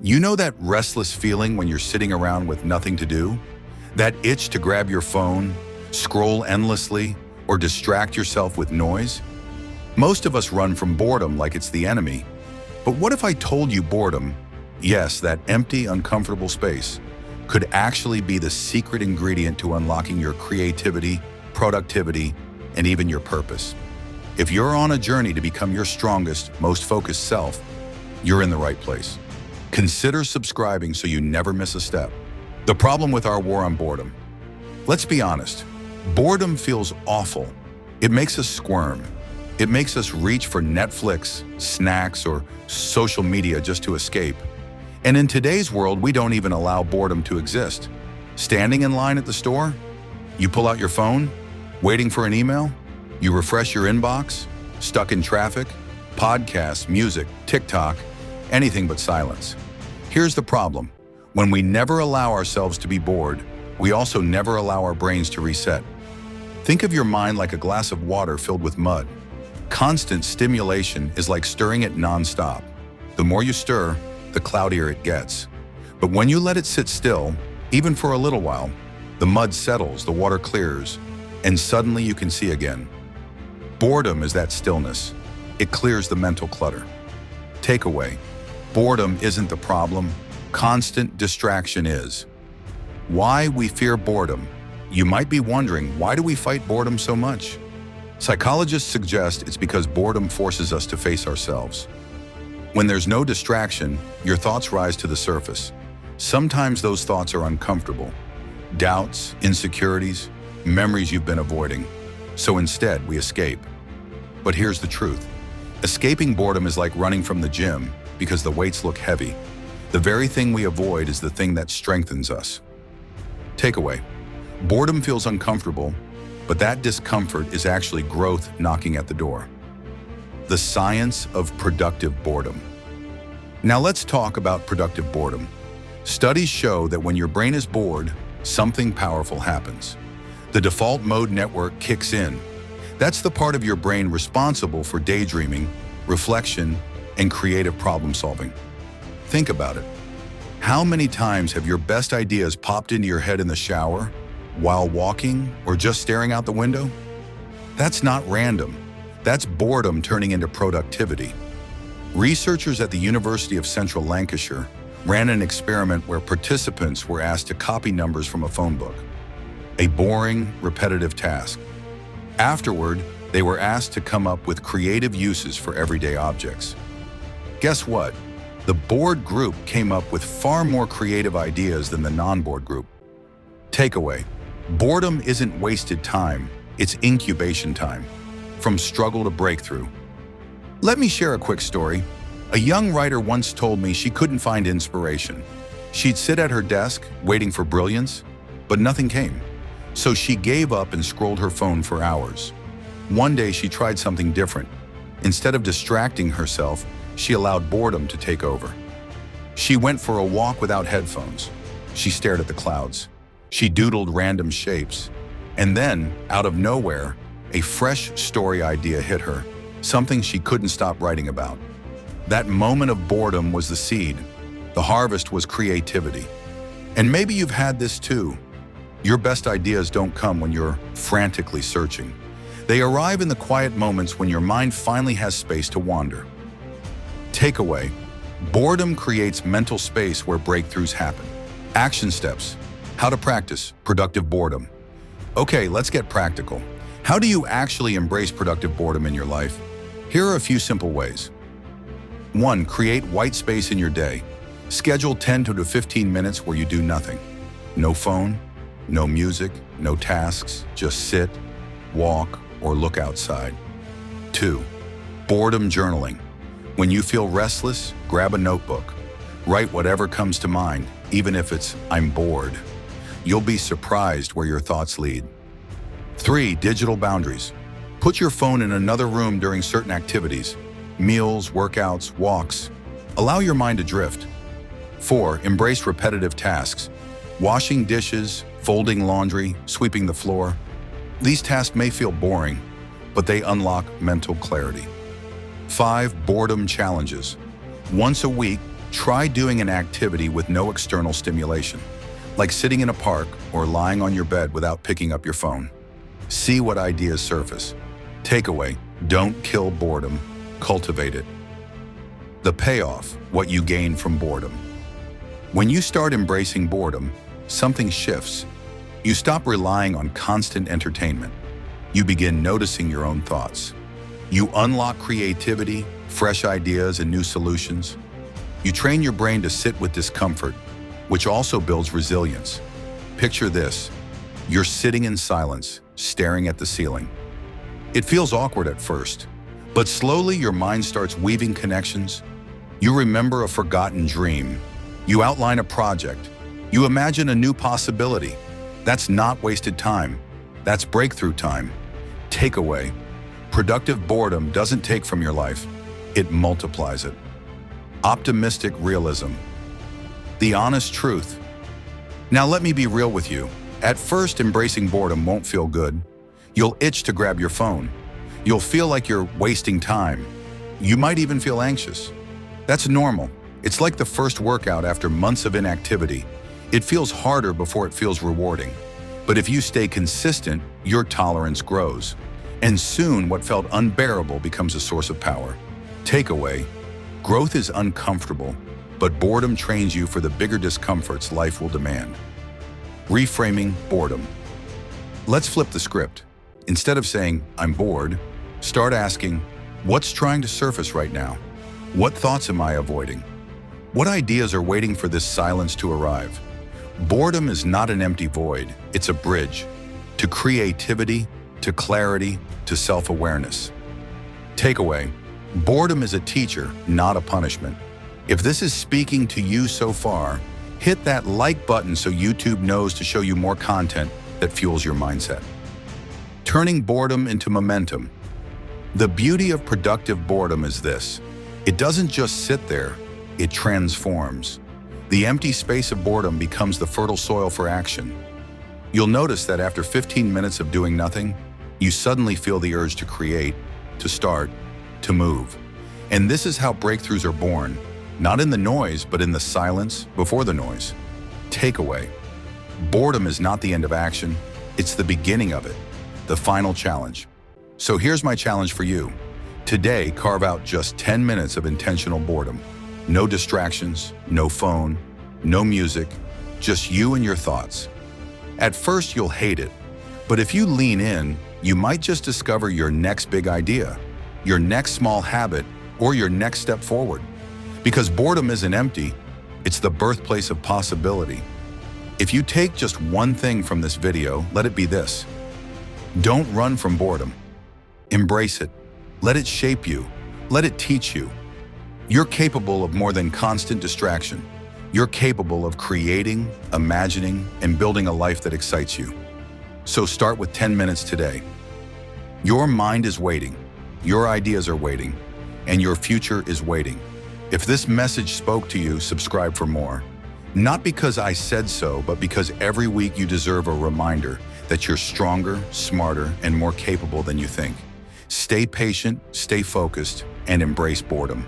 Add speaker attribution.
Speaker 1: You know that restless feeling when you're sitting around with nothing to do? That itch to grab your phone, scroll endlessly, or distract yourself with noise? Most of us run from boredom like it's the enemy. But what if I told you boredom, yes, that empty, uncomfortable space, could actually be the secret ingredient to unlocking your creativity, productivity, and even your purpose? If you're on a journey to become your strongest, most focused self, you're in the right place. Consider subscribing so you never miss a step. The problem with our war on boredom. Let's be honest, boredom feels awful. It makes us squirm. It makes us reach for Netflix, snacks, or social media just to escape. And in today's world, we don't even allow boredom to exist. Standing in line at the store, you pull out your phone, waiting for an email, you refresh your inbox, stuck in traffic, podcasts, music, TikTok, anything but silence. Here's the problem. When we never allow ourselves to be bored, we also never allow our brains to reset. Think of your mind like a glass of water filled with mud. Constant stimulation is like stirring it nonstop. The more you stir, the cloudier it gets. But when you let it sit still, even for a little while, the mud settles, the water clears, and suddenly you can see again. Boredom is that stillness. It clears the mental clutter. Takeaway: boredom isn't the problem, constant distraction is. Why we fear boredom? You might be wondering, why do we fight boredom so much? Psychologists suggest it's because boredom forces us to face ourselves. When there's no distraction, your thoughts rise to the surface. Sometimes those thoughts are uncomfortable. Doubts, insecurities, memories you've been avoiding. So instead, we escape. But here's the truth. Escaping boredom is like running from the gym because the weights look heavy. The very thing we avoid is the thing that strengthens us. Takeaway: boredom feels uncomfortable, but that discomfort is actually growth knocking at the door. The science of productive boredom. Now let's talk about productive boredom. Studies show that when your brain is bored, something powerful happens. The default mode network kicks in. That's the part of your brain responsible for daydreaming, reflection, and creative problem solving. Think about it. How many times have your best ideas popped into your head in the shower, while walking, or just staring out the window? That's not random. That's boredom turning into productivity. Researchers at the University of Central Lancashire ran an experiment where participants were asked to copy numbers from a phone book. A boring, repetitive task. Afterward, they were asked to come up with creative uses for everyday objects. Guess what? The bored group came up with far more creative ideas than the non-bored group. Takeaway: boredom isn't wasted time, it's incubation time. From struggle to breakthrough. Let me share a quick story. A young writer once told me she couldn't find inspiration. She'd sit at her desk, waiting for brilliance, but nothing came. So she gave up and scrolled her phone for hours. One day she tried something different. Instead of distracting herself, she allowed boredom to take over. She went for a walk without headphones. She stared at the clouds. She doodled random shapes. And then, out of nowhere, a fresh story idea hit her, something she couldn't stop writing about. That moment of boredom was the seed. The harvest was creativity. And maybe you've had this too. Your best ideas don't come when you're frantically searching. They arrive in the quiet moments when your mind finally has space to wander. Takeaway: boredom creates mental space where breakthroughs happen. Action steps: how to practice productive boredom. Okay, let's get practical. How do you actually embrace productive boredom in your life? Here are a few simple ways. 1. Create white space in your day. Schedule 10 to 15 minutes where you do nothing. No phone, no music, no tasks, just sit, walk, or look outside. 2. Boredom journaling. When you feel restless, grab a notebook. Write whatever comes to mind, even if it's "I'm bored." You'll be surprised where your thoughts lead. 3. Digital boundaries. Put your phone in another room during certain activities, meals, workouts, walks. Allow your mind to drift. 4. Embrace repetitive tasks. Washing dishes, folding laundry, sweeping the floor. These tasks may feel boring, but they unlock mental clarity. 5. Boredom challenges. Once a week, Try doing an activity with no external stimulation, like sitting in a park or lying on your bed without picking up your phone. See what ideas surface. Takeaway: don't kill boredom, cultivate it. The payoff: what you gain from boredom. When you start embracing boredom, something shifts. You stop relying on constant entertainment. You begin noticing your own thoughts. You unlock creativity, fresh ideas, and new solutions. You train your brain to sit with discomfort, which also builds resilience. Picture this: you're sitting in silence, staring at the ceiling. It feels awkward at first, but slowly your mind starts weaving connections. You remember a forgotten dream. You outline a project. You imagine a new possibility. That's not wasted time. That's breakthrough time. Takeaway: productive boredom doesn't take from your life, it multiplies it. Optimistic realism. The honest truth. Now let me be real with you. At first, embracing boredom won't feel good. You'll itch to grab your phone. You'll feel like you're wasting time. You might even feel anxious. That's normal. It's like the first workout after months of inactivity. It feels harder before it feels rewarding. But if you stay consistent, your tolerance grows. And soon, what felt unbearable becomes a source of power. Takeaway: growth is uncomfortable, but boredom trains you for the bigger discomforts life will demand. Reframing boredom. Let's flip the script. Instead of saying, "I'm bored," start asking, "What's trying to surface right now? What thoughts am I avoiding? What ideas are waiting for this silence to arrive?" Boredom is not an empty void, it's a bridge to creativity, to clarity, to self-awareness. Takeaway: boredom is a teacher, not a punishment. If this is speaking to you so far, hit that like button so YouTube knows to show you more content that fuels your mindset. Turning boredom into momentum. The beauty of productive boredom is this: it doesn't just sit there, it transforms. The empty space of boredom becomes the fertile soil for action. You'll notice that after 15 minutes of doing nothing, you suddenly feel the urge to create, to start, to move. And this is how breakthroughs are born, not in the noise, but in the silence before the noise. Takeaway: boredom is not the end of action, it's the beginning of it, the final challenge. So here's my challenge for you. Today, carve out just 10 minutes of intentional boredom. No distractions, no phone, no music, just you and your thoughts. At first, you'll hate it, but if you lean in, you might just discover your next big idea, your next small habit, or your next step forward. Because boredom isn't empty, it's the birthplace of possibility. If you take just one thing from this video, let it be this: don't run from boredom. Embrace it. Let it shape you. Let it teach you. You're capable of more than constant distraction. You're capable of creating, imagining, and building a life that excites you. So start with 10 minutes today. Your mind is waiting, your ideas are waiting, and your future is waiting. If this message spoke to you, subscribe for more. Not because I said so, but because every week you deserve a reminder that you're stronger, smarter, and more capable than you think. Stay patient, stay focused, and embrace boredom.